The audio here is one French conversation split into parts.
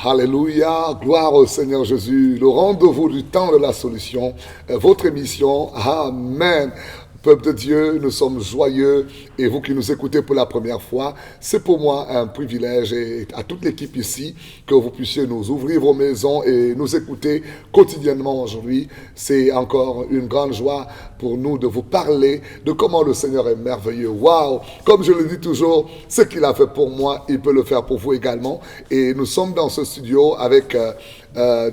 Alléluia, gloire au Seigneur Jésus, le rendez-vous du temps de la solution, votre émission, Amen. Peuple de Dieu, nous sommes joyeux et vous qui nous écoutez pour la première fois, c'est pour moi un privilège et à toute l'équipe ici que vous puissiez nous ouvrir vos maisons et nous écouter quotidiennement aujourd'hui. C'est encore une grande joie pour nous de vous parler de comment le Seigneur est merveilleux. Waouh! Comme je le dis toujours, ce qu'il a fait pour moi, il peut le faire pour vous également. Et nous sommes dans ce studio avec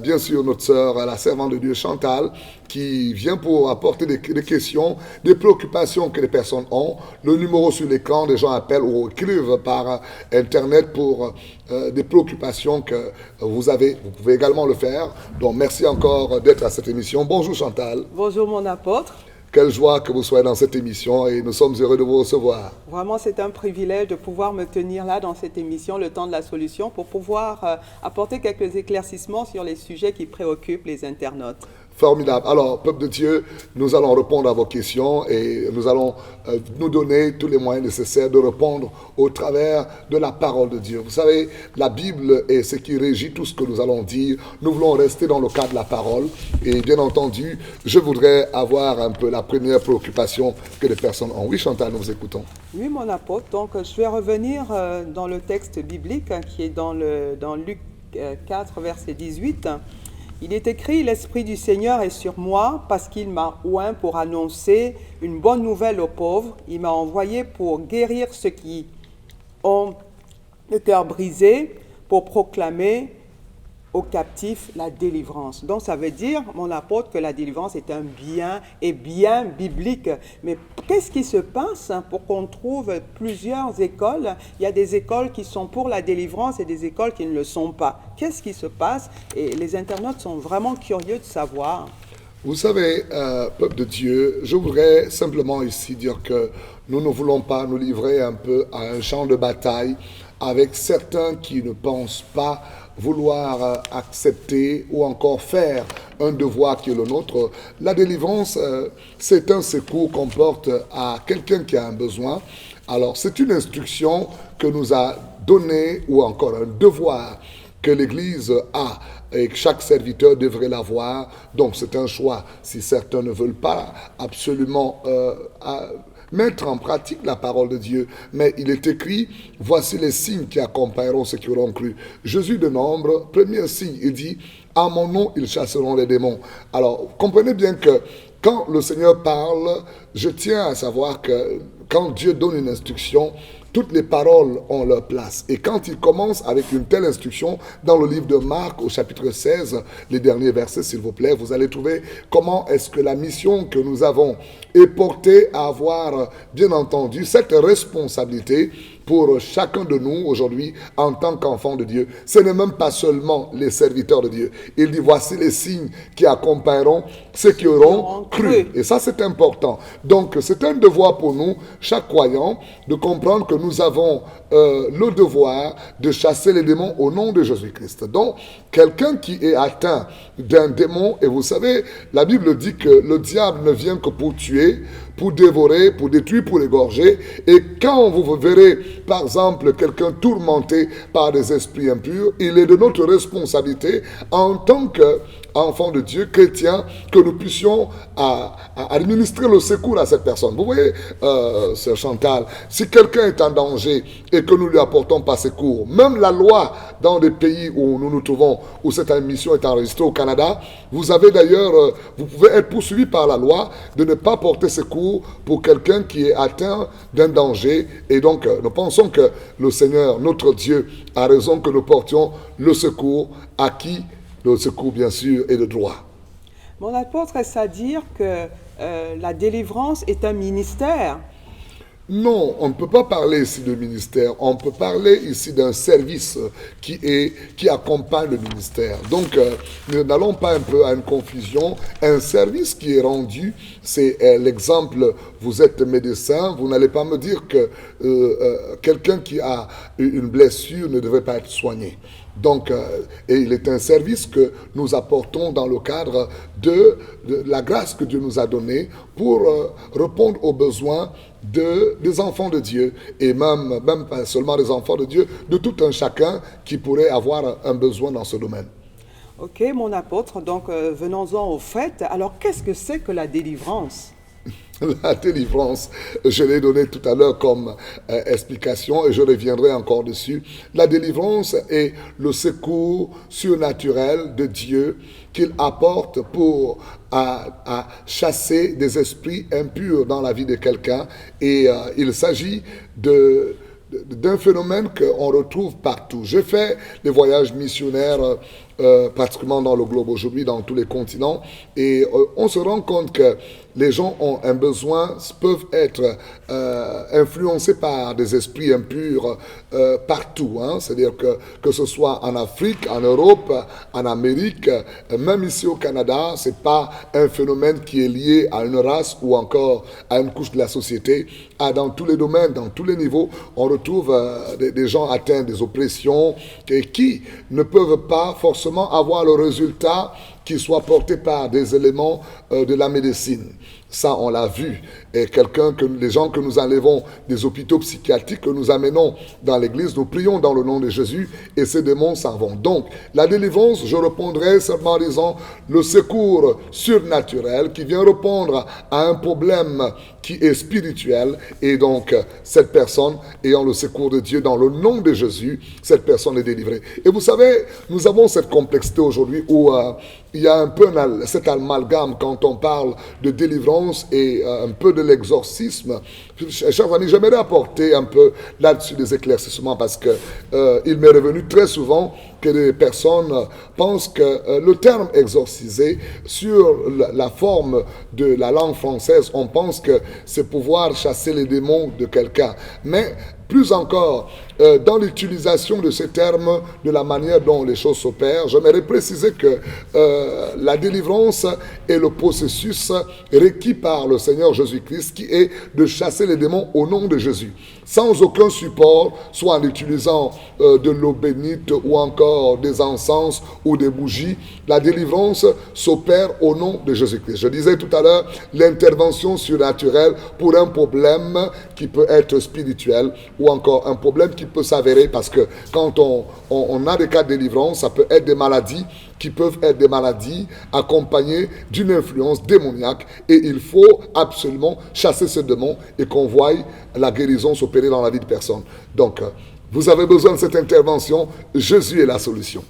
bien sûr notre sœur, la servante de Dieu Chantal, qui vient pour apporter des questions, des préoccupations que les personnes ont. Le numéro sur l'écran, les gens appellent ou écrivent par Internet pour des préoccupations que vous avez. Vous pouvez également le faire. Donc merci encore d'être à cette émission. Bonjour Chantal. Bonjour mon apôtre. Quelle joie que vous soyez dans cette émission et nous sommes heureux de vous recevoir. Vraiment, c'est un privilège de pouvoir me tenir là dans cette émission, le temps de la solution, pour pouvoir apporter quelques éclaircissements sur les sujets qui préoccupent les internautes. Formidable. Alors, peuple de Dieu, nous allons répondre à vos questions et nous allons nous donner tous les moyens nécessaires de répondre au travers de la parole de Dieu. Vous savez, la Bible est ce qui régit tout ce que nous allons dire. Nous voulons rester dans le cadre de la parole et bien entendu, je voudrais avoir un peu la première préoccupation que les personnes ont. Oui, Chantal, nous vous écoutons. Oui, mon apôtre. Donc, je vais revenir dans le texte biblique qui est dans Luc 4, verset 18. Il est écrit, « L'Esprit du Seigneur est sur moi parce qu'il m'a oint pour annoncer une bonne nouvelle aux pauvres. Il m'a envoyé pour guérir ceux qui ont le cœur brisé, pour proclamer aux captifs la délivrance. » Donc ça veut dire, mon apôtre, que la délivrance est un bien biblique. Mais qu'est-ce qui se passe pour qu'on trouve plusieurs écoles? Il y a des écoles qui sont pour la délivrance et des écoles qui ne le sont pas. Qu'est-ce qui se passe? Et les internautes sont vraiment curieux de savoir. Vous savez, peuple de Dieu, je voudrais simplement ici dire que nous ne voulons pas nous livrer un peu à un champ de bataille avec certains qui ne pensent pas vouloir accepter ou encore faire un devoir qui est le nôtre. La délivrance, c'est un secours qu'on porte à quelqu'un qui a un besoin. Alors, c'est une instruction que nous a donnée ou encore un devoir que l'Église a et que chaque serviteur devrait l'avoir. Donc, c'est un choix. Si certains ne veulent pas absolument mettre en pratique la parole de Dieu. Mais il est écrit, voici les signes qui accompagneront ceux qui auront cru. Jésus de nombre, premier signe, il dit, à mon nom, ils chasseront les démons. Alors, comprenez bien que quand le Seigneur parle, je tiens à savoir que quand Dieu donne une instruction, toutes les paroles ont leur place. Et quand il commence avec une telle instruction, dans le livre de Marc, au chapitre 16, les derniers versets, s'il vous plaît, vous allez trouver comment est-ce que la mission que nous avons est portée à avoir, bien entendu, cette responsabilité pour chacun de nous aujourd'hui en tant qu'enfants de Dieu. Ce n'est même pas seulement les serviteurs de Dieu. Il dit, voici les signes qui accompagneront ceux qui auront cru. Et ça, c'est important. Donc, c'est un devoir pour nous, chaque croyant, de comprendre que nous avons le devoir de chasser les démons au nom de Jésus-Christ. Donc, quelqu'un qui est atteint d'un démon, et vous savez, la Bible dit que le diable ne vient que pour tuer, pour dévorer, pour détruire, pour égorger. Et quand vous verrez, par exemple, quelqu'un tourmenté par des esprits impurs, il est de notre responsabilité en tant qu'enfants de Dieu, chrétiens, que nous puissions administrer le secours à cette personne. Vous voyez, Sœur Chantal, si quelqu'un est en danger et que nous lui apportons pas secours, même la loi dans des pays où nous nous trouvons, où cette émission est enregistrée au Canada, vous avez d'ailleurs, vous pouvez être poursuivi par la loi de ne pas porter secours pour quelqu'un qui est atteint d'un danger. Et donc, nous pensons que le Seigneur, notre Dieu, a raison que nous portions le secours à qui le secours, bien sûr, est de droit. Mon apôtre, est-ce à dire que la délivrance est un ministère? Non, on ne peut pas parler ici de ministère. On peut parler ici d'un service qui accompagne le ministère. Donc, nous n'allons pas un peu à une confusion. Un service qui est rendu, c'est l'exemple, vous êtes médecin, vous n'allez pas me dire que quelqu'un qui a une blessure ne devrait pas être soigné. Donc, et il est un service que nous apportons dans le cadre de la grâce que Dieu nous a donnée pour répondre aux besoins des enfants de Dieu, et même pas seulement des enfants de Dieu, de tout un chacun qui pourrait avoir un besoin dans ce domaine. Ok, mon apôtre, donc venons-en au fait. Alors, qu'est-ce que c'est que la délivrance? La délivrance, je l'ai donné tout à l'heure comme explication et je reviendrai encore dessus. La délivrance est le secours surnaturel de Dieu qu'il apporte pour à chasser des esprits impurs dans la vie de quelqu'un. Et il s'agit d'un phénomène qu'on retrouve partout. J'ai fait des voyages missionnaires particulièrement dans le globe aujourd'hui, dans tous les continents, et on se rend compte que les gens ont un besoin, peuvent être influencés par des esprits impurs partout. C'est-à-dire que ce soit en Afrique, en Europe, en Amérique, même ici au Canada, ce n'est pas un phénomène qui est lié à une race ou encore à une couche de la société. Dans tous les domaines, dans tous les niveaux, on retrouve des gens atteints des oppressions et qui ne peuvent pas forcément avoir le résultat qui soit porté par des éléments de la médecine. Ça, on l'a vu. Et les gens que nous enlevons des hôpitaux psychiatriques, que nous amenons dans l'église, nous prions dans le nom de Jésus et ces démons s'en vont. Donc, la délivrance, je répondrai seulement en disant le secours surnaturel qui vient répondre à un problème qui est spirituel. Et donc, cette personne, ayant le secours de Dieu dans le nom de Jésus, cette personne est délivrée. Et vous savez, nous avons cette complexité aujourd'hui où il y a un peu cet amalgame quand on parle de délivrance et un peu de l'exorcisme. Chers amis, j'aimerais apporter un peu là-dessus des éclaircissements parce que il m'est revenu très souvent que les personnes pensent que le terme exorciser, sur la forme de la langue française, on pense que c'est pouvoir chasser les démons de quelqu'un. Mais plus encore, dans l'utilisation de ces termes, de la manière dont les choses s'opèrent, j'aimerais préciser que la délivrance est le processus requis par le Seigneur Jésus-Christ qui est de chasser les démons au nom de Jésus, sans aucun support, soit en utilisant de l'eau bénite ou encore des encens ou des bougies. La délivrance s'opère au nom de Jésus-Christ. Je disais tout à l'heure, l'intervention surnaturelle pour un problème qui peut être spirituel ou encore un problème qui peut s'avérer, parce que quand on a des cas de délivrance, ça peut être des maladies qui peuvent être des maladies accompagnées d'une influence démoniaque, et il faut absolument chasser ce démon et qu'on voie la guérison s'opérer dans la vie de personne. Donc, vous avez besoin de cette intervention, Jésus est la solution.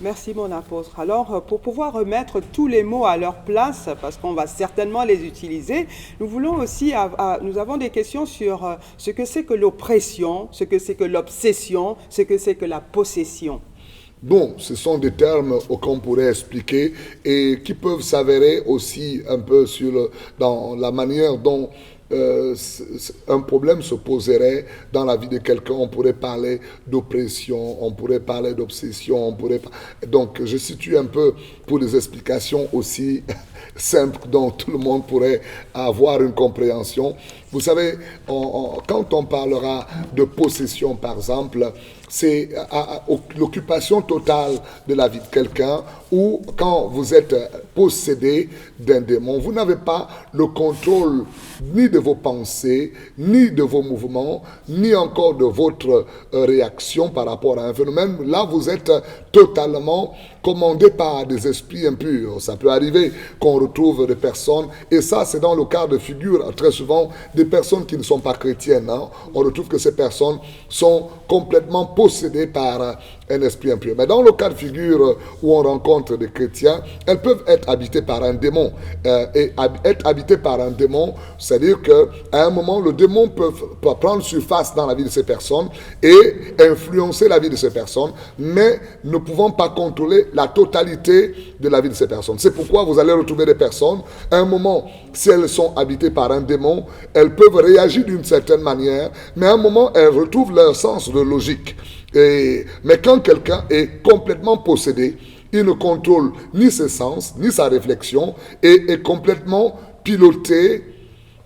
Merci mon apôtre. Alors, pour pouvoir remettre tous les mots à leur place, parce qu'on va certainement les utiliser, nous voulons aussi, nous avons des questions sur ce que c'est que l'oppression, ce que c'est que l'obsession, ce que c'est que la possession. Bon, ce sont des termes qu'on pourrait expliquer et qui peuvent s'avérer aussi un peu dans la manière dont un problème se poserait dans la vie de quelqu'un. On pourrait parler d'oppression, on pourrait parler d'obsession, donc je situe un peu pour des explications aussi simples dont tout le monde pourrait avoir une compréhension. Vous savez, quand on parlera de possession par exemple, c'est l'occupation totale de la vie de quelqu'un, ou quand vous êtes possédé d'un démon, vous n'avez pas le contrôle ni de vos pensées, ni de vos mouvements, ni encore de votre réaction par rapport à un phénomène. Là, vous êtes totalement commandé par des esprits impurs. Ça peut arriver qu'on retrouve des personnes, et ça c'est dans le cas de figure très souvent des personnes qui ne sont pas chrétiennes. On retrouve que ces personnes sont complètement possédées par un esprit impur. Mais dans le cas de figure où on rencontre des chrétiens, elles peuvent être habitées par un démon. Et être habitées par un démon, c'est-à-dire qu'à un moment, le démon peut prendre surface dans la vie de ces personnes et influencer la vie de ces personnes, mais ne pouvant pas contrôler la totalité de la vie de ces personnes. C'est pourquoi vous allez retrouver des personnes, à un moment, si elles sont habitées par un démon, elles peuvent réagir d'une certaine manière, mais à un moment, elles retrouvent leur sens de logique. Mais quand quelqu'un est complètement possédé, il ne contrôle ni ses sens, ni sa réflexion, et est complètement piloté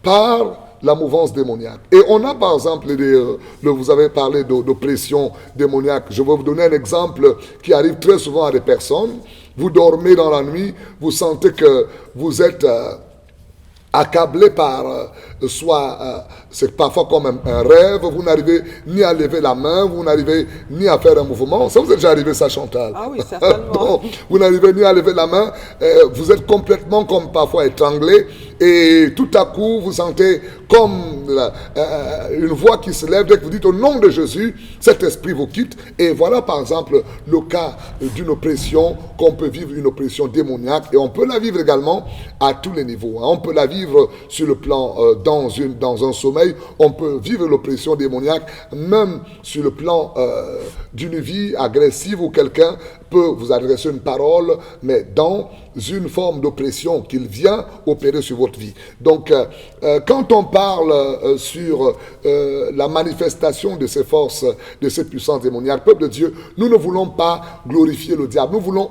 par la mouvance démoniaque. Et on a par exemple, vous avez parlé d'oppression démoniaque. Je vais vous donner un exemple qui arrive très souvent à des personnes. Vous dormez dans la nuit, vous sentez que vous êtes accablé par c'est parfois comme un rêve, vous n'arrivez ni à lever la main, vous n'arrivez ni à faire un mouvement. Ça vous est déjà arrivé ça, Chantal? Ah oui, certainement. Vous n'arrivez ni à lever la main, vous êtes complètement comme parfois étranglé, et tout à coup vous sentez comme une voix qui se lève dès que vous dites au nom de Jésus, cet esprit vous quitte. Et voilà par exemple le cas d'une oppression, qu'on peut vivre une oppression démoniaque, et on peut la vivre également à tous les niveaux. On peut la vivre sur le plan dans un sommeil, on peut vivre l'oppression démoniaque même sur le plan d'une vie agressive où quelqu'un peut vous adresser une parole, mais dans une forme d'oppression qu'il vient opérer sur votre vie. Donc, quand on parle sur la manifestation de ces forces, de ces puissances démoniaques, peuple de Dieu, nous ne voulons pas glorifier le diable, nous voulons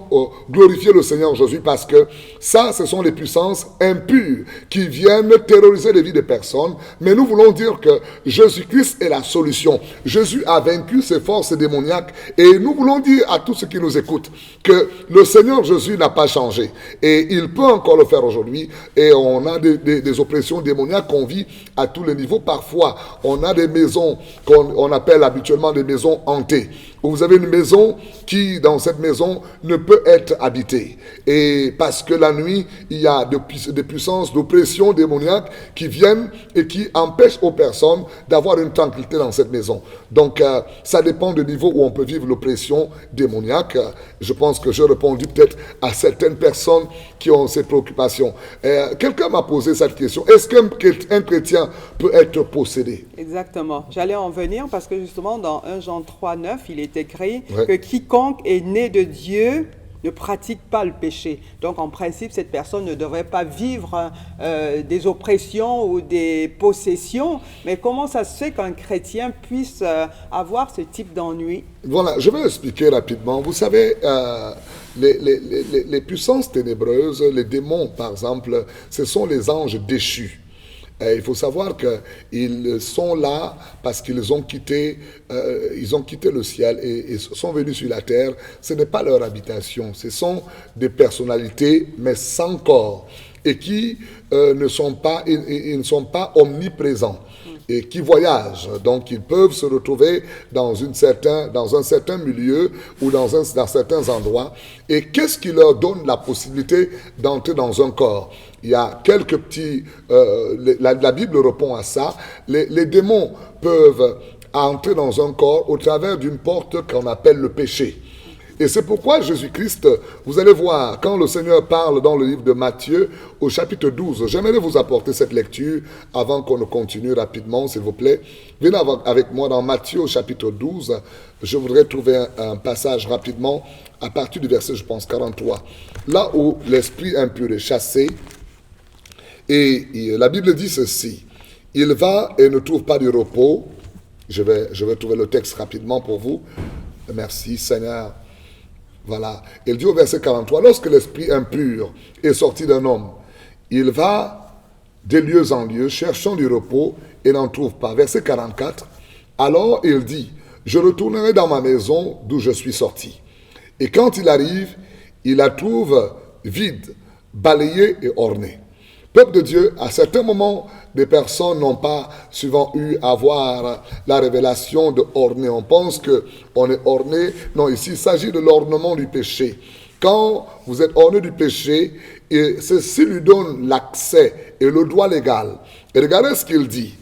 glorifier le Seigneur Jésus, parce que ça, ce sont les puissances impures qui viennent terroriser les vies des personnes, mais nous voulons dire que Jésus-Christ est la solution. Jésus a vaincu ces forces démoniaques, et nous voulons dire à tous ceux qui nous écoutent que le Seigneur Jésus n'a pas changé, et il peut encore le faire aujourd'hui. Et on a des oppressions démoniaques qu'on vit à tous les niveaux. Parfois on a des maisons qu'on appelle habituellement des maisons hantées, où vous avez une maison qui, dans cette maison, ne peut être habitée, et parce que la nuit il y a des puissances d'oppression démoniaque qui viennent et qui empêchent aux personnes d'avoir une tranquillité dans cette maison. Donc ça dépend du niveau où on peut vivre l'oppression démoniaque. Je pense que j'ai répondu peut-être à certaines personnes qui ont ces préoccupations. Quelqu'un m'a posé cette question: est-ce qu'un chrétien peut être possédé? Exactement. J'allais en venir parce que justement dans 1 Jean 3, 9, il est écrit que quiconque est né de Dieu ne pratique pas le péché. Donc en principe, cette personne ne devrait pas vivre des oppressions ou des possessions. Mais comment ça se fait qu'un chrétien puisse avoir ce type d'ennui? Voilà, je vais expliquer rapidement. Vous savez, les puissances ténébreuses, les démons par exemple, ce sont les anges déchus. Il faut savoir qu'ils sont là parce qu'ils ont quitté le ciel et sont venus sur la terre. Ce n'est pas leur habitation. Ce sont des personnalités, mais sans corps, et qui ne sont pas omniprésents, et qui voyagent. Donc ils peuvent se retrouver dans un certain milieu ou dans certains endroits. Et qu'est-ce qui leur donne la possibilité d'entrer dans un corps? Il y a quelques petits... la Bible répond à ça. Les démons peuvent entrer dans un corps au travers d'une porte qu'on appelle le péché. Et c'est pourquoi Jésus-Christ, vous allez voir, quand le Seigneur parle dans le livre de Matthieu, au chapitre 12, j'aimerais vous apporter cette lecture avant qu'on ne continue rapidement, s'il vous plaît. Venez avec moi dans Matthieu, au chapitre 12. Je voudrais trouver un passage rapidement, à partir du verset, je pense, 43. Là où l'esprit impur est chassé, et la Bible dit ceci: il va et ne trouve pas de repos. Je vais trouver le texte rapidement pour vous. Merci, Seigneur. Voilà. Il dit au verset 43, lorsque l'esprit impur est sorti d'un homme, il va de lieu en lieu, cherchant du repos, et n'en trouve pas. Verset 44, alors il dit, je retournerai dans ma maison d'où je suis sorti. Et quand il arrive, il la trouve vide, balayée et ornée. Peuple de Dieu, à certains moments, des personnes n'ont pas souvent eu à voir la révélation de orner. On pense qu'on est orné. Non, ici, il s'agit de l'ornement du péché. Quand vous êtes orné du péché, et ceci lui donne l'accès et le droit légal. Et regardez ce qu'il dit.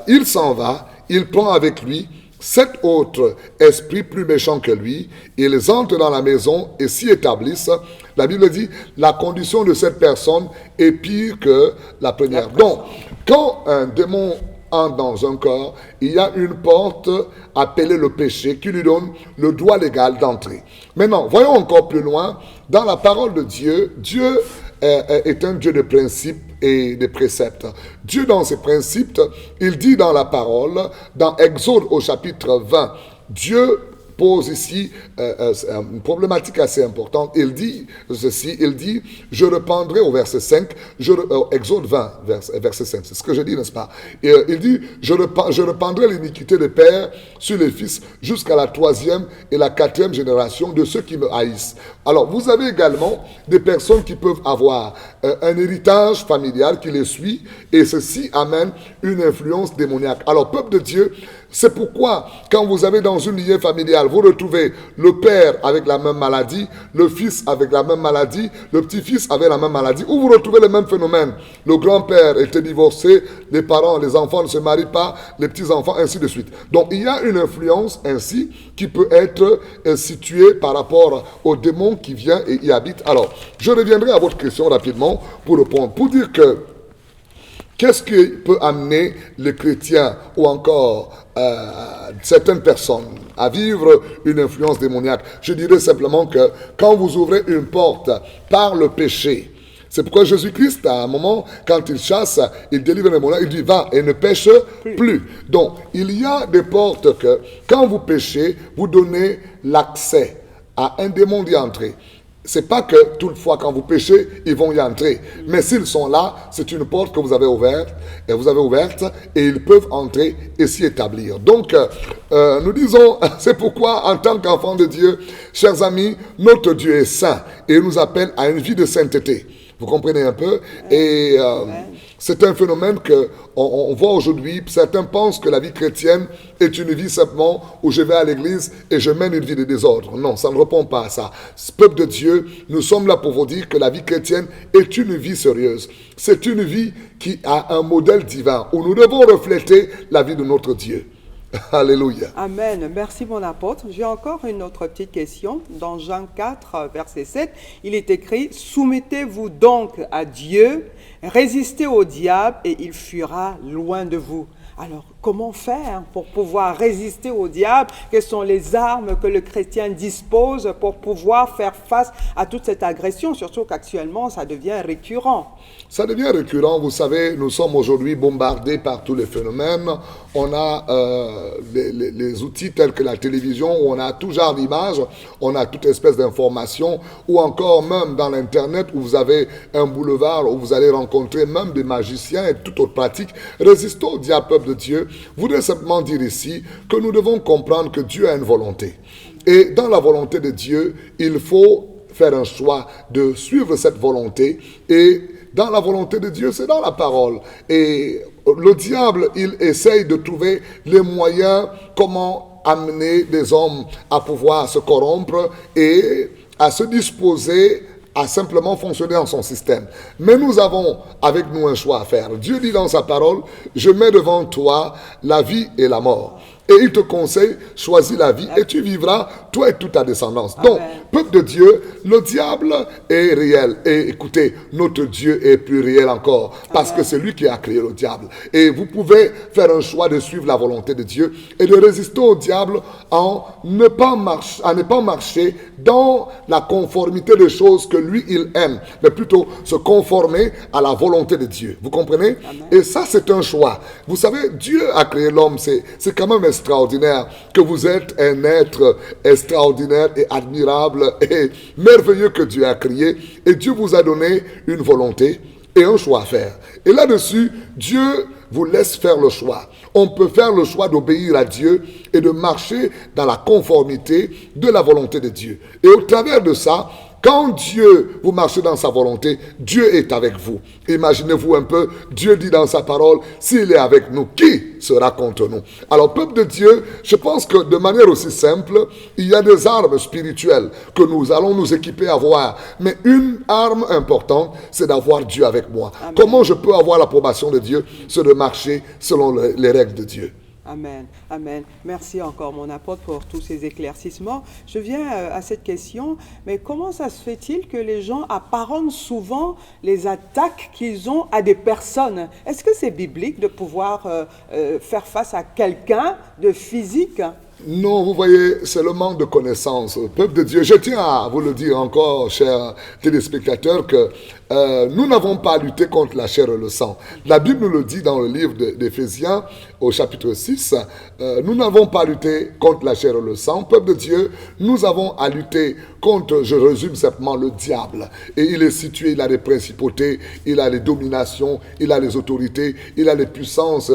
Il s'en va, il prend avec lui 7 autres esprits plus méchants que lui, ils entrent dans la maison et s'y établissent. La Bible dit, la condition de cette personne est pire que la première. Donc, quand un démon entre dans un corps, il y a une porte appelée le péché qui lui donne le droit légal d'entrer. Maintenant, voyons encore plus loin, dans la parole de Dieu, Dieu est un Dieu de principes et de préceptes. Dieu, dans ses principes, il dit dans la parole, dans Exode au chapitre 20, Dieu pose ici une problématique assez importante. Il dit ceci, il dit, je reprendrai au verset 5, Exode 20, verset 5, c'est ce que je dis, n'est-ce pas? Et, il dit, je reprendrai l'iniquité des pères sur les fils jusqu'à la 3e et la 4e génération de ceux qui me haïssent. Alors, vous avez également des personnes qui peuvent avoir un héritage familial qui les suit, et ceci amène une influence démoniaque. Alors, peuple de Dieu, c'est pourquoi, quand vous avez dans une lignée familiale, vous retrouvez le père avec la même maladie, le fils avec la même maladie, le petit-fils avec la même maladie, ou vous retrouvez le même phénomène. Le grand-père était divorcé, les parents, les enfants ne se marient pas, les petits-enfants, ainsi de suite. Donc, il y a une influence ainsi qui peut être située par rapport au démon qui vient et y habite. Alors, je reviendrai à votre question rapidement pour répondre, pour dire que qu'est-ce qui peut amener les chrétiens ou encore certaines personnes à vivre une influence démoniaque? Je dirais simplement que quand vous ouvrez une porte par le péché, c'est pourquoi Jésus-Christ, à un moment, quand il chasse, il délivre les démons, il dit va et ne pêche plus. Donc, il y a des portes que, quand vous péchez, vous donnez l'accès à un démon d'y entrer. C'est pas que toutefois quand vous péchez, ils vont y entrer. Mais s'ils sont là, c'est une porte que vous avez ouverte et ils peuvent entrer et s'y établir. Donc, nous disons, c'est pourquoi en tant qu'enfants de Dieu, chers amis, notre Dieu est saint et il nous appelle à une vie de sainteté. Vous comprenez un peu? Et c'est un phénomène qu'on voit aujourd'hui. Certains pensent que la vie chrétienne est une vie simplement où je vais à l'église et je mène une vie de désordre. Non, ça ne répond pas à ça. Peuple de Dieu, nous sommes là pour vous dire que la vie chrétienne est une vie sérieuse. C'est une vie qui a un modèle divin où nous devons refléter la vie de notre Dieu. Alléluia. Amen. Merci mon apôtre. J'ai encore une autre petite question. Dans Jean 4, verset 7, il est écrit « Soumettez-vous donc à Dieu, résistez au diable et il fuira loin de vous. » Alors, comment faire pour pouvoir résister au diable? Quelles sont les armes que le chrétien dispose pour pouvoir faire face à toute cette agression? Surtout qu'actuellement, ça devient récurrent. Ça devient récurrent. Vous savez, nous sommes aujourd'hui bombardés par tous les phénomènes. On a les outils tels que la télévision, où on a tout genre d'images, on a toute espèce d'informations, ou encore même dans l'Internet, où vous avez un boulevard, où vous allez rencontrer même des magiciens et toute autre pratique. Résistons au diable, peuple de Dieu. Je voudrais simplement dire ici que nous devons comprendre que Dieu a une volonté. Et dans la volonté de Dieu, il faut faire un choix de suivre cette volonté. Et dans la volonté de Dieu, c'est dans la parole. Et le diable, il essaye de trouver les moyens comment amener des hommes à pouvoir se corrompre et à se disposer à simplement fonctionner dans son système. Mais nous avons avec nous un choix à faire. Dieu dit dans sa parole, je mets devant toi la vie et la mort. Et il te conseille, choisis la vie et tu vivras, toi et toute ta descendance. Donc, peuple de Dieu, le diable est réel. Et écoutez, notre Dieu est plus réel encore. Parce que c'est lui qui a créé le diable. Et vous pouvez faire un choix de suivre la volonté de Dieu et de résister au diable en ne pas marcher dans la conformité des choses que lui, il aime. Mais plutôt se conformer à la volonté de Dieu. Vous comprenez? Amen. Et ça, c'est un choix. Vous savez, Dieu a créé l'homme. C'est quand même extraordinaire que vous êtes un être extraordinaire et admirable et merveilleux que Dieu a créé. Et Dieu vous a donné une volonté et un choix à faire. Et là-dessus, Dieu vous laisse faire le choix. On peut faire le choix d'obéir à Dieu et de marcher dans la conformité de la volonté de Dieu. Et au travers de ça, quand Dieu, vous marchez dans sa volonté, Dieu est avec vous. Imaginez-vous un peu, Dieu dit dans sa parole, s'il est avec nous, qui sera contre nous? Alors, peuple de Dieu, je pense que de manière aussi simple, il y a des armes spirituelles que nous allons nous équiper à voir. Mais une arme importante, c'est d'avoir Dieu avec moi. Amen. Comment je peux avoir l'approbation de Dieu? C'est de marcher selon les règles de Dieu. Amen, amen. Merci encore mon apôtre pour tous ces éclaircissements. Je viens à cette question, mais comment ça se fait-il que les gens apparentent souvent les attaques qu'ils ont à des personnes? Est-ce que c'est biblique de pouvoir faire face à quelqu'un de physique? Non, vous voyez, c'est le manque de connaissances. Peuple de Dieu, je tiens à vous le dire encore, chers téléspectateurs, que nous n'avons pas à lutter contre la chair et le sang. La Bible nous le dit dans le livre d'Éphésiens, au chapitre 6. Nous n'avons pas à lutter contre la chair et le sang. Peuple de Dieu, nous avons à lutter contre, je résume simplement, le diable. Et il est situé, il a les principautés, il a les dominations, il a les autorités, il a les puissances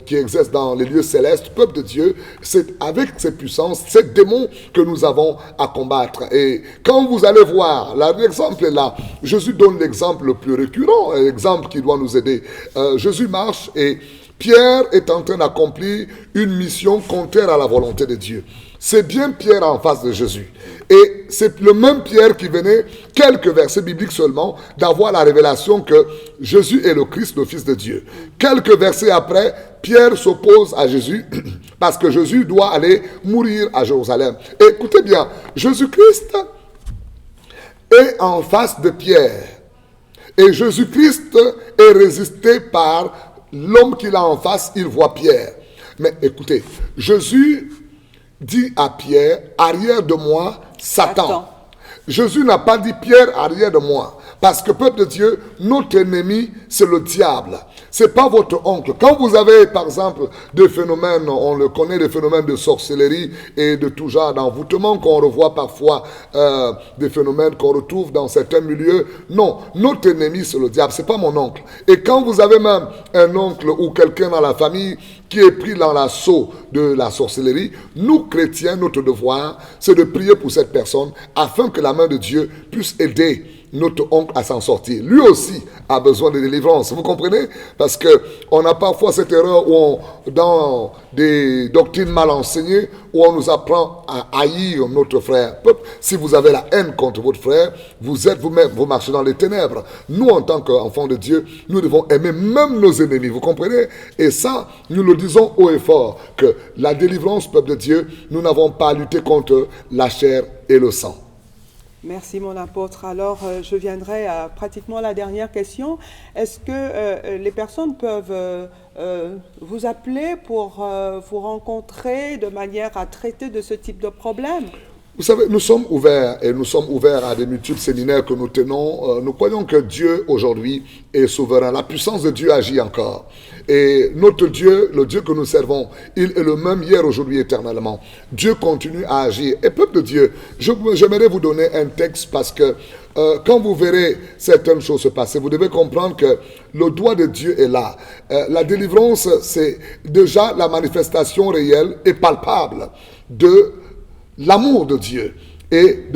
qui exercent dans les lieux célestes. Peuple de Dieu, c'est avec ces puissances, ces démons que nous avons à combattre. Et quand vous allez voir, l'exemple est là. Jésus donne l'exemple le plus récurrent, l'exemple qui doit nous aider. Jésus marche et Pierre est en train d'accomplir une mission contraire à la volonté de Dieu. C'est bien Pierre en face de Jésus. Et c'est le même Pierre qui venait, quelques versets bibliques seulement, d'avoir la révélation que Jésus est le Christ, le Fils de Dieu. Quelques versets après, Pierre s'oppose à Jésus parce que Jésus doit aller mourir à Jérusalem. Et écoutez bien, Jésus-Christ est en face de Pierre. Et Jésus-Christ est résisté par l'homme qu'il a en face, il voit Pierre. Mais écoutez, Jésus dit à Pierre, arrière de moi, Satan. Jésus n'a pas dit Pierre, arrière de moi. Parce que, peuple de Dieu, notre ennemi, c'est le diable. C'est pas votre oncle. Quand vous avez, par exemple, des phénomènes, on le connaît, des phénomènes de sorcellerie et de tout genre d'envoûtement qu'on revoit parfois, des phénomènes qu'on retrouve dans certains milieux. Non, notre ennemi, c'est le diable. C'est pas mon oncle. Et quand vous avez même un oncle ou quelqu'un dans la famille qui est pris dans l'assaut de la sorcellerie, nous, chrétiens, notre devoir, c'est de prier pour cette personne afin que la main de Dieu puisse aider notre oncle à s'en sortir. Lui aussi a besoin de délivrance. Vous comprenez? Parce que on a parfois cette erreur où dans des doctrines mal enseignées, où on nous apprend à haïr notre frère. Si vous avez la haine contre votre frère, vous êtes vous-même, vous marchez dans les ténèbres. Nous, en tant qu'enfants de Dieu, nous devons aimer même nos ennemis. Vous comprenez? Et ça, nous le disons haut et fort, que la délivrance, peuple de Dieu, nous n'avons pas à lutter contre la chair et le sang. Merci mon apôtre. Alors je viendrai à pratiquement la dernière question. Est-ce que les personnes peuvent vous appeler pour vous rencontrer de manière à traiter de ce type de problème? Vous savez, nous sommes ouverts et nous sommes ouverts à des multiples séminaires que nous tenons. Nous croyons que Dieu aujourd'hui est souverain. La puissance de Dieu agit encore. Et notre Dieu, le Dieu que nous servons, il est le même hier, aujourd'hui, éternellement. Dieu continue à agir. Et peuple de Dieu, j'aimerais vous donner un texte parce que quand vous verrez certaines choses se passer, vous devez comprendre que le doigt de Dieu est là. La délivrance, c'est déjà la manifestation réelle et palpable de l'amour de Dieu et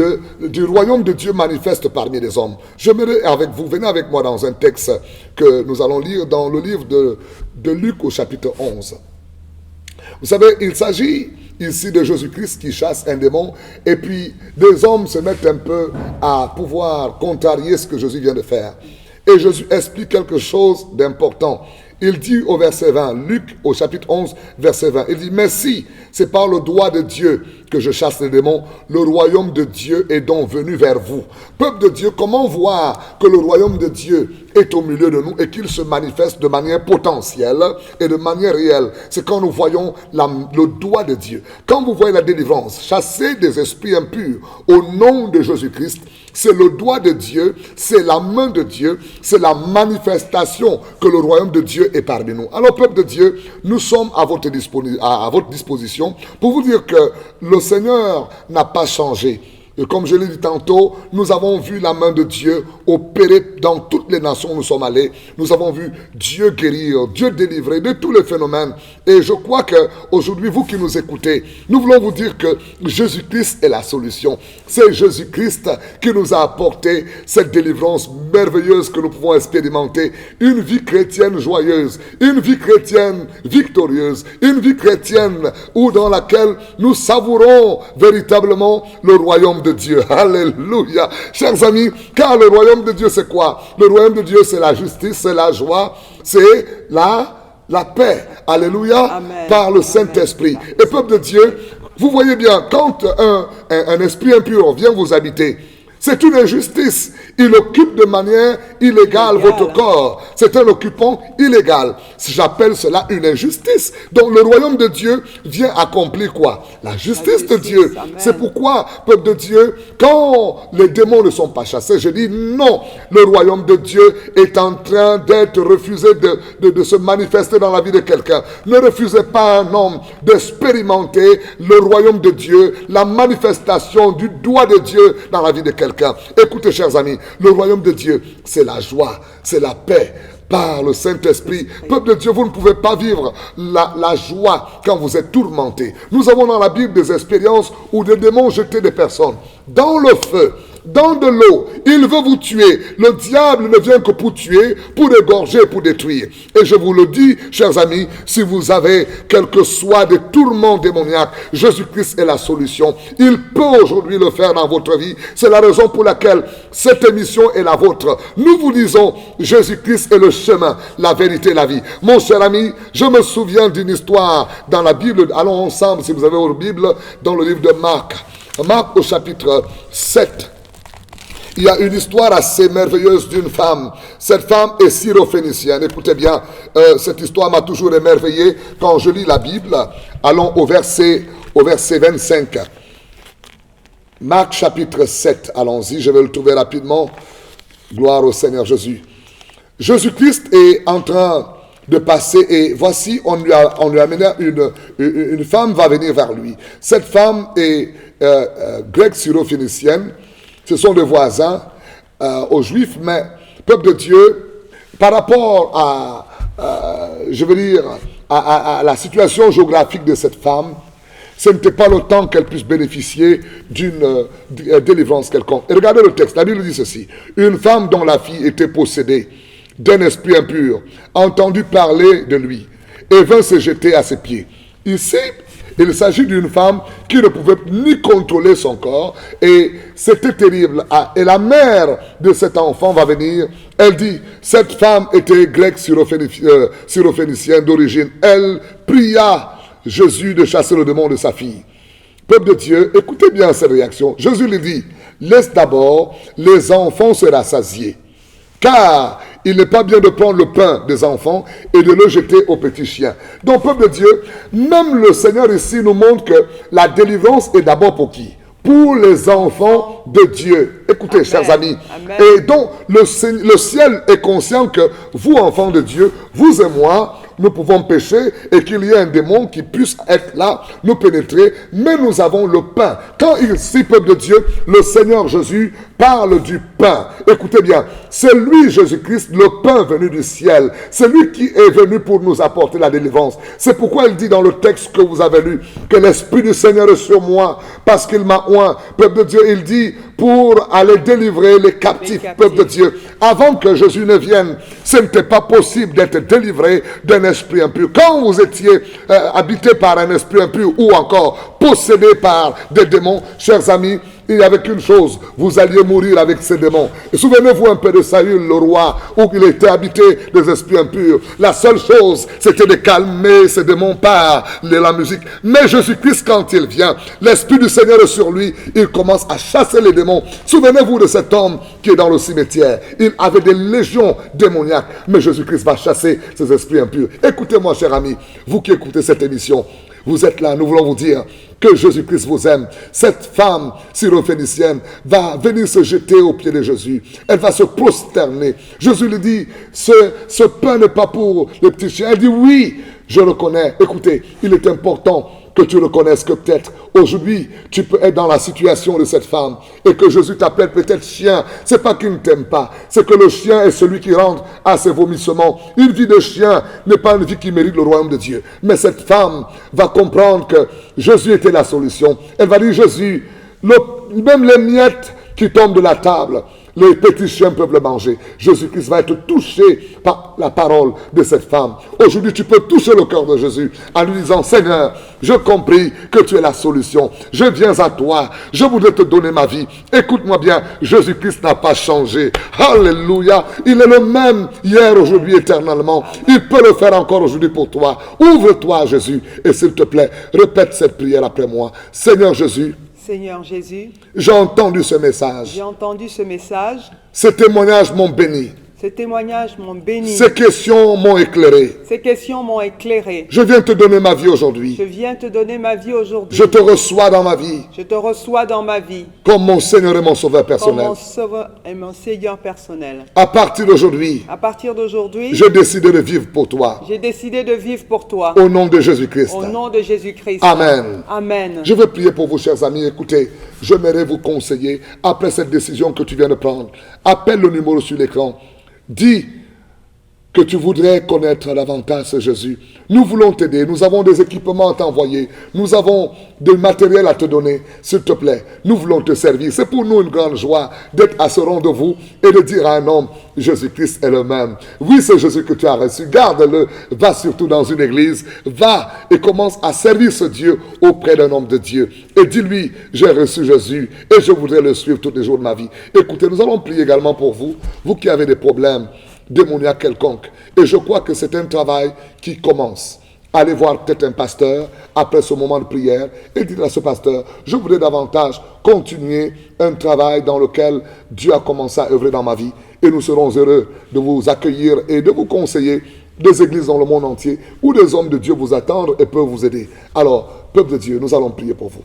du royaume de Dieu manifeste parmi les hommes. J'aimerais avec vous, venez avec moi dans un texte que nous allons lire dans le livre de Luc au chapitre 11. Vous savez, il s'agit ici de Jésus-Christ qui chasse un démon et puis des hommes se mettent un peu à pouvoir contrarier ce que Jésus vient de faire. Et Jésus explique quelque chose d'important. Il dit au verset 20, Luc au chapitre 11, verset 20, il dit, mais si c'est par le doigt de Dieu que je chasse les démons, le royaume de Dieu est donc venu vers vous. Peuple de Dieu, comment voir que le royaume de Dieu est au milieu de nous et qu'il se manifeste de manière potentielle et de manière réelle? C'est quand nous voyons le doigt de Dieu. Quand vous voyez la délivrance, chasser des esprits impurs au nom de Jésus-Christ, c'est le doigt de Dieu, c'est la main de Dieu, c'est la manifestation que le royaume de Dieu est parmi nous. Alors, peuple de Dieu, nous sommes à votre disposition pour vous dire que le Seigneur n'a pas changé. Et comme je l'ai dit tantôt, nous avons vu la main de Dieu opérer dans toutes les nations où nous sommes allés. Nous avons vu Dieu guérir, Dieu délivrer de tous les phénomènes. Et je crois qu'aujourd'hui, vous qui nous écoutez, nous voulons vous dire que Jésus-Christ est la solution. C'est Jésus-Christ qui nous a apporté cette délivrance merveilleuse que nous pouvons expérimenter. Une vie chrétienne joyeuse, une vie chrétienne victorieuse, une vie chrétienne dans laquelle nous savourons véritablement le royaume de Dieu. Alléluia. Chers amis, car le royaume de Dieu, c'est quoi? Le royaume de Dieu, c'est la justice, c'est la joie, c'est la paix. Alléluia. Amen. Par le Saint-Esprit. Et peuple de Dieu, vous voyez bien, quand un esprit impur vient vous habiter, C'est une injustice. Il occupe de manière illégale votre corps. C'est un occupant illégal. J'appelle cela une injustice. Donc le royaume de Dieu vient accomplir quoi? La justice de Dieu. Amen. C'est pourquoi, peuple de Dieu, quand les démons ne sont pas chassés, je dis non. Le royaume de Dieu est en train d'être refusé de se manifester dans la vie de quelqu'un. Ne refusez pas à un homme d'expérimenter le royaume de Dieu, la manifestation du doigt de Dieu dans la vie de quelqu'un. Écoutez, chers amis, le royaume de Dieu, c'est la joie, c'est la paix. Par le Saint-Esprit. Peuple de Dieu, vous ne pouvez pas vivre la joie quand vous êtes tourmenté. Nous avons dans la Bible des expériences où des démons jetaient des personnes dans le feu, dans de l'eau. Il veut vous tuer. Le diable ne vient que pour tuer, pour égorger, pour détruire. Et je vous le dis, chers amis, si vous avez quel que soit des tourments démoniaques, Jésus-Christ est la solution. Il peut aujourd'hui le faire dans votre vie. C'est la raison pour laquelle cette émission est la vôtre. Nous vous disons, Jésus-Christ est le chemin, la vérité et la vie. Mon cher ami, je me souviens d'une histoire dans la Bible. Allons ensemble, si vous avez votre Bible, dans le livre de Marc. Marc au chapitre 7. Il y a une histoire assez merveilleuse d'une femme. Cette femme est syrophénicienne. Écoutez bien, cette histoire m'a toujours émerveillé quand je lis la Bible. Allons au verset 25. Marc chapitre 7. Allons-y, je vais le trouver rapidement. Gloire au Seigneur Jésus. Jésus-Christ est en train de passer et voici, on lui a amené une femme va venir vers lui. Cette femme est grecque syrophénicienne. Ce sont des voisins aux Juifs, mais peuple de Dieu, par rapport à la situation géographique de cette femme, ce n'était pas le temps qu'elle puisse bénéficier d'une délivrance quelconque. Et regardez le texte, la Bible dit ceci. Une femme dont la fille était possédée d'un esprit impur a entendu parler de lui et vint se jeter à ses pieds. Ici, il s'agit d'une femme qui ne pouvait ni contrôler son corps et c'était terrible. Et la mère de cet enfant va venir. Elle dit, cette femme était grecque syrophénicienne d'origine. Elle pria Jésus de chasser le démon de sa fille. Peuple de Dieu, écoutez bien cette réaction. Jésus lui dit, laisse d'abord les enfants se rassasier. Car il n'est pas bien de prendre le pain des enfants et de le jeter aux petits chiens. Donc, peuple de Dieu, même le Seigneur ici nous montre que la délivrance est d'abord pour qui? Pour les enfants de Dieu. Écoutez, amen, chers amis. Amen. Et donc, le ciel est conscient que vous, enfants de Dieu, vous et moi, nous pouvons pécher et qu'il y ait un démon qui puisse être là, nous pénétrer, mais nous avons le pain. Quand ici, peuple de Dieu, le Seigneur Jésus parle du pain. Écoutez bien, c'est lui, Jésus-Christ, le pain venu du ciel. C'est lui qui est venu pour nous apporter la délivrance. C'est pourquoi il dit dans le texte que vous avez lu, que l'Esprit du Seigneur est sur moi, parce qu'il m'a oint. Peuple de Dieu, il dit, pour aller délivrer les captifs, peuple de Dieu. Avant que Jésus ne vienne, ce n'était pas possible d'être délivré d'un esprit impur. Quand vous étiez habité par un esprit impur ou encore possédé par des démons, chers amis, il n'y avait qu'une chose, vous alliez mourir avec ces démons. Et souvenez-vous un peu de Saül, le roi, où il était habité des esprits impurs. La seule chose, c'était de calmer ces démons par la musique. Mais Jésus-Christ, quand il vient, l'Esprit du Seigneur est sur lui, il commence à chasser les démons. Souvenez-vous de cet homme qui est dans le cimetière. Il avait des légions démoniaques, mais Jésus-Christ va chasser ces esprits impurs. Écoutez-moi, cher ami, vous qui écoutez cette émission, vous êtes là, nous voulons vous dire que Jésus-Christ vous aime. Cette femme syrophénicienne va venir se jeter aux pieds de Jésus. Elle va se prosterner. Jésus lui dit, ce pain n'est pas pour les petits chiens. Elle dit, oui, je le connais. Écoutez, il est important que tu reconnaisses que peut-être aujourd'hui tu peux être dans la situation de cette femme et que Jésus t'appelle peut-être chien. C'est pas qu'il ne t'aime pas, c'est que le chien est celui qui rentre à ses vomissements. Une vie de chien n'est pas une vie qui mérite le royaume de Dieu. Mais cette femme va comprendre que Jésus était la solution. Elle va dire, Jésus, même les miettes qui tombent de la table, les petits chiens peuvent le manger. Jésus-Christ va être touché par la parole de cette femme. Aujourd'hui, tu peux toucher le cœur de Jésus en lui disant, Seigneur, j'ai compris que tu es la solution. Je viens à toi. Je voudrais te donner ma vie. Écoute-moi bien, Jésus-Christ n'a pas changé. Alléluia. Il est le même hier, aujourd'hui, éternellement. Il peut le faire encore aujourd'hui pour toi. Ouvre-toi à Jésus. Et s'il te plaît, répète cette prière après moi. Seigneur Jésus, Seigneur Jésus, j'ai entendu ce message. j'ai entendu ce message. Ces témoignages m'ont béni. Ces témoignages m'ont béni. Ces questions m'ont éclairé. Ces questions m'ont éclairé. Je viens te donner ma vie aujourd'hui. Je viens te donner ma vie aujourd'hui. Je te reçois dans ma vie Je te reçois dans ma vie comme mon Seigneur et mon Sauveur comme personnel. mon sauveur et mon Seigneur personnel. À partir d'aujourd'hui, À partir d'aujourd'hui, j'ai décidé de vivre pour toi. j'ai décidé de vivre pour toi. Au nom de Jésus-Christ. Au nom de Jésus-Christ. Amen. Amen. Je veux prier pour vous, chers amis. Écoutez, j'aimerais vous conseiller, après cette décision que tu viens de prendre, appelle le numéro sur l'écran. Dis que tu voudrais connaître davantage ce Jésus. Nous voulons t'aider. Nous avons des équipements à t'envoyer. Nous avons du matériel à te donner. S'il te plaît, nous voulons te servir. C'est pour nous une grande joie d'être à ce rendez-vous et de dire à un homme, Jésus-Christ est le même. Oui, c'est Jésus que tu as reçu. Garde-le. Va surtout dans une église. Va et commence à servir ce Dieu auprès d'un homme de Dieu. Et dis-lui, j'ai reçu Jésus et je voudrais le suivre tous les jours de ma vie. Écoutez, nous allons prier également pour vous. Vous qui avez des problèmes démoniaque quelconque. Et je crois que c'est un travail qui commence. Allez voir peut-être un pasteur après ce moment de prière et dites à ce pasteur, je voudrais davantage continuer un travail dans lequel Dieu a commencé à œuvrer dans ma vie. Et nous serons heureux de vous accueillir et de vous conseiller des églises dans le monde entier où des hommes de Dieu vous attendent et peuvent vous aider. Alors, peuple de Dieu, nous allons prier pour vous.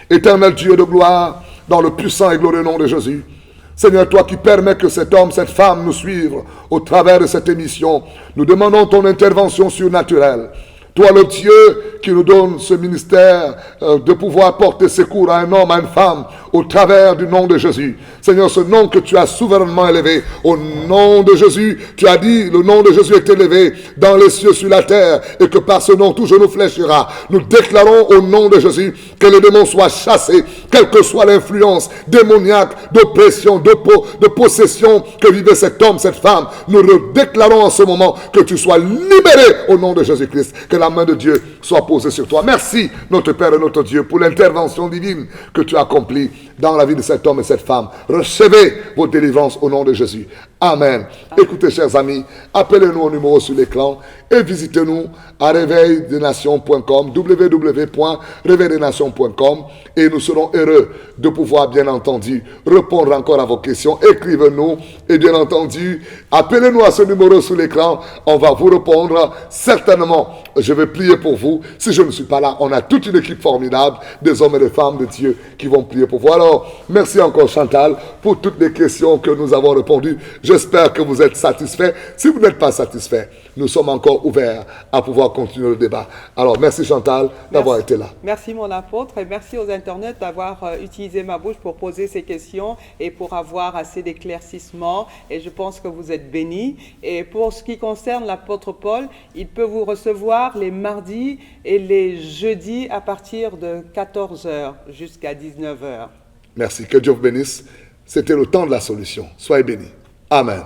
Éternel Dieu de gloire, dans le puissant et glorieux nom de Jésus, Seigneur, toi qui permets que cet homme, cette femme nous suivent au travers de cette émission, nous demandons ton intervention surnaturelle. Toi, le Dieu qui nous donne ce ministère de pouvoir porter secours à un homme, à une femme, au travers du nom de Jésus. Seigneur, ce nom que tu as souverainement élevé, au nom de Jésus, tu as dit, le nom de Jésus est élevé dans les cieux, sur la terre, et que par ce nom, tout genou fléchira. Nous déclarons au nom de Jésus que les démons soient chassés, quelle que soit l'influence démoniaque, d'oppression, de possession que vivait cet homme, cette femme. Nous le déclarons en ce moment que tu sois libéré au nom de Jésus-Christ, que la main de Dieu soit posée sur toi. Merci, notre Père et notre Dieu, pour l'intervention divine que tu as accomplie dans la vie de cet homme et cette femme. Recevez vos délivrances au nom de Jésus. Amen. Écoutez, chers amis, appelez-nous au numéro sur l'écran et visitez-nous à réveildesnations.com, www.réveildesnations.com, et nous serons heureux de pouvoir, bien entendu, répondre encore à vos questions. Écrivez-nous et, bien entendu, appelez-nous à ce numéro sur l'écran. On va vous répondre certainement. Je vais prier pour vous. Si je ne suis pas là, on a toute une équipe formidable, des hommes et des femmes de Dieu qui vont prier pour vous. Alors, merci encore Chantal pour toutes les questions que nous avons répondues. J'espère que vous êtes satisfaits. Si vous n'êtes pas satisfaits, nous sommes encore ouverts à pouvoir continuer le débat. Alors, merci Chantal d'avoir été là. Merci mon apôtre et merci aux internautes d'avoir utilisé ma bouche pour poser ces questions et pour avoir assez d'éclaircissements. Et je pense que vous êtes bénis. Et pour ce qui concerne l'apôtre Paul, il peut vous recevoir les mardis et les jeudis à partir de 14h jusqu'à 19h. Merci. Que Dieu vous bénisse. C'était le temps de la solution. Soyez bénis. Amen.